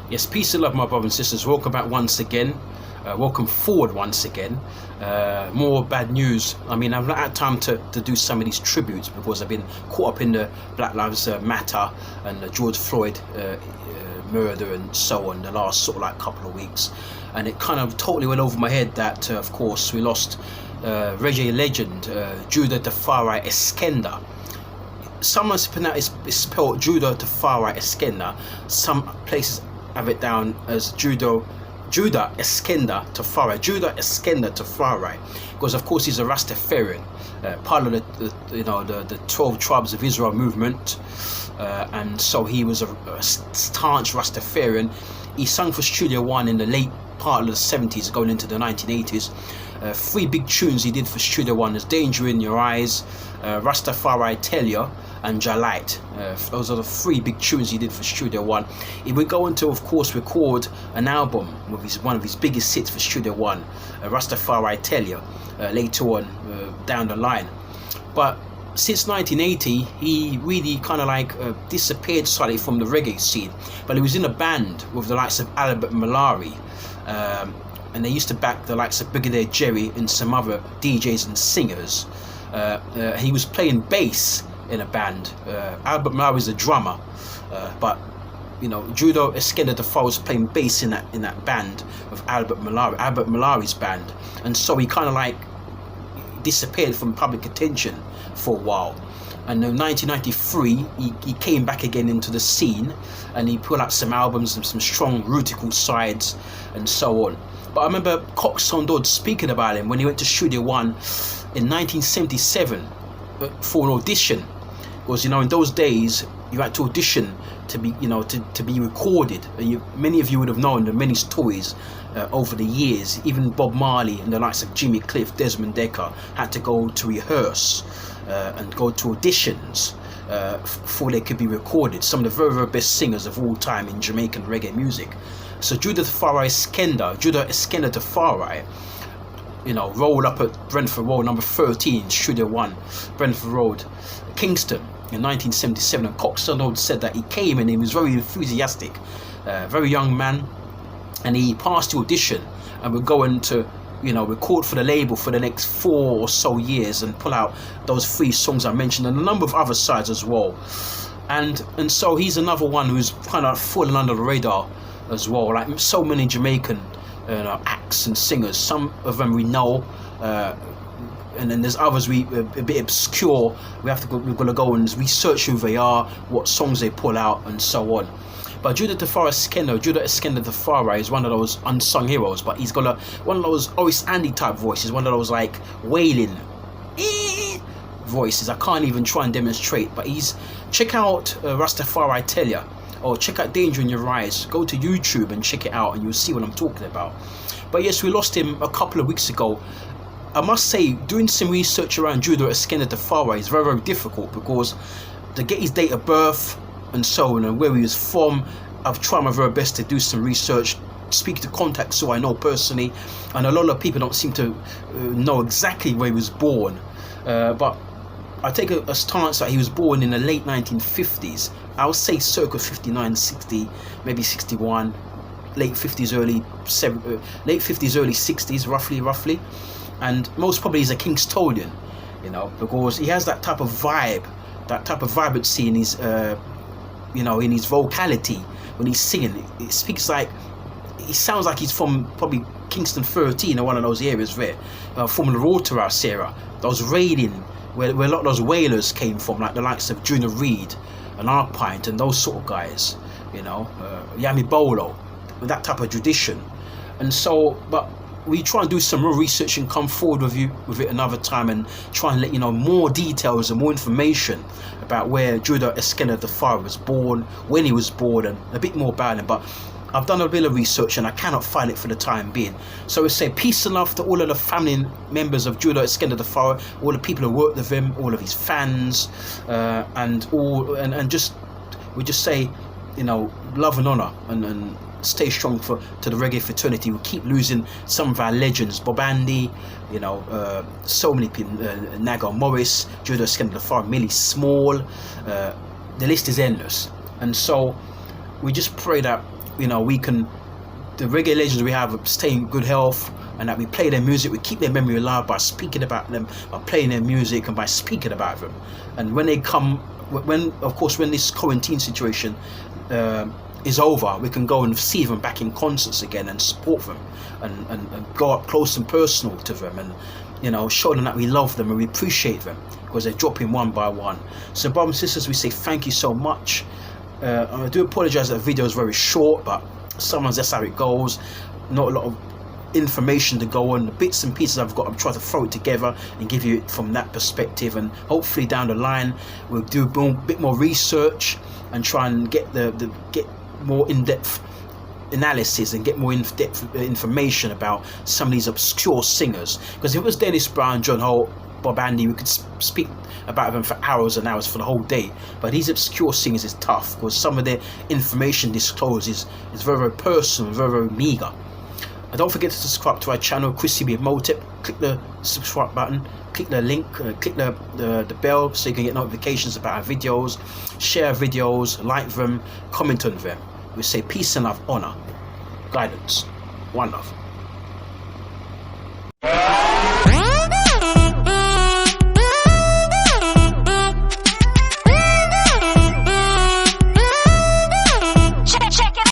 Yes, peace and love, my brothers and sisters. Welcome back once again. Welcome forward once again. More bad news. I mean, I've not had time to do some of these tributes because I've been caught up in the Black Lives Matter and the George Floyd murder and so on the last sort of like couple of weeks. And it kind of totally went over my head that, of course, we lost reggae legend Eskender Tafari Eskender. Some it's spelled Judah Tafari Eskender. Some places have it down as Judah Eskender Tafari, because of course he's a Rastafarian, part of the 12 tribes of Israel movement, and so he was a staunch Rastafarian. He sung for Studio One in the late part of the 70s going into the 1980s. Three big tunes he did for Studio One is Danger in Your Eyes, Rastafari Tell Ya, and Jalite. Those are the three big tunes he did for Studio One. He would go on to, of course, record an album with one of his biggest hits for Studio One, Rastafari Tell Ya, later on down the line. But since 1980, he really kind of like disappeared slightly from the reggae scene. But he was in a band with the likes of Albert Malari, and they used to back the likes of Brigadier Jerry and some other DJs and singers. He was playing bass in a band. Albert Malari is a drummer, but Judah Eskender Tafari was playing bass in that band of Albert Malari's band, and so he kind of like disappeared from public attention for a while. And in 1993 he came back again into the scene, and he put out some albums and some strong rootical sides and so on. But I remember Cox Dodd speaking about him when he went to Studio One in 1977 for an audition, because in those days you had to audition to be to be recorded. And many of you would have known the many stories over the years. Even Bob Marley and the likes of Jimmy Cliff, Desmond Dekker had to go to rehearse and go to auditions before they could be recorded. Some of the very, very best singers of all time in Jamaican reggae music. So Judah Eskender Tafari, rolled up at Brentford Road, number 13, Studio One, Brentford Road, Kingston, in 1977. And Cox Dodd said that he came and he was very enthusiastic, very young man, and he passed the audition and we're going to record for the label for the next 4 or so years and pull out those 3 songs I mentioned and a number of other sides as well. And so he's another one who's kind of fallen under the radar as well, like so many Jamaican acts and singers. Some of them we know, and then there's others a bit obscure. We've got to go and research who they are, what songs they pull out, and so on. But Judah Eskender Tafari is one of those unsung heroes, but he's got one of those Oris Andy type voices, one of those like wailing voices. I can't even try and demonstrate, but check out Rastafari Tell Ya, or check out Danger in Your Eyes. Go to YouTube and check it out and you'll see what I'm talking about. But yes, we lost him a couple of weeks ago. I must say, doing some research around Judah Eskender Tafari is very, very difficult, because to get his date of birth and so on and where he was from, I've tried my very best to do some research, speak to contacts who I know personally, and a lot of people don't seem to know exactly where he was born, but I take a stance that he was born in the late 1950s. I would say circa 59, 60, maybe 61, late 50s, early 60s, roughly. And most probably he's a Kingstonian, because he has that type of vibe, that type of vibrancy in his, in his vocality when he's singing. It speaks like, he sounds like he's from probably Kingston 13 or one of those areas there, from the Waterhouse era, those raiding, where a lot of those whalers came from, like the likes of Junior Reid and Arpint and those sort of guys, Yami Bolo, with that type of tradition. And so, but we try and do some more research and come forward with it another time and try and let you know more details and more information about where Judah Eskender Tafari was born, when he was born, and a bit more about him. But I've done a bit of research and I cannot find it for the time being. So we say peace and love to all of the family members of Judah Eskender Tafari, all the people who worked with him, all of his fans, and we just say, love and honor, and stay strong to the reggae fraternity. We keep losing some of our legends, Bob Andy, so many people, Nago Morris, Judah Eskender Tafari, Millie Small, the list is endless. And so we just pray that you know, we can, the reggae legends we have, stay in good health, and that we play their music, we keep their memory alive by speaking about them, by playing their music, and by speaking about them. And when they come, when of course when this quarantine situation is over, we can go and see them back in concerts again and support them, and go up close and personal to them, and, you know, show them that we love them and we appreciate them, because they're dropping one by one. So brothers and sisters, we say thank you so much. I do apologize that the video is very short, but sometimes that's how it goes. Not a lot of information to go on. The bits and pieces I've got, I'm trying to throw it together and give you it from that perspective, and hopefully down the line we'll do a bit more research and try and get get more in-depth analysis and get more in-depth information about some of these obscure singers. Because if it was Dennis Brown, John Holt, Bob Andy, we could speak about them for hours and hours, for the whole day. But these obscure singers is tough, because some of their information disclosed is very, very personal, very, very meager. And don't forget to subscribe to our channel, Chris CB Motep. Click the subscribe button, click the link, click the bell so you can get notifications about our videos. Share videos, like them, comment on them. We say peace and love, honor, guidance, one love.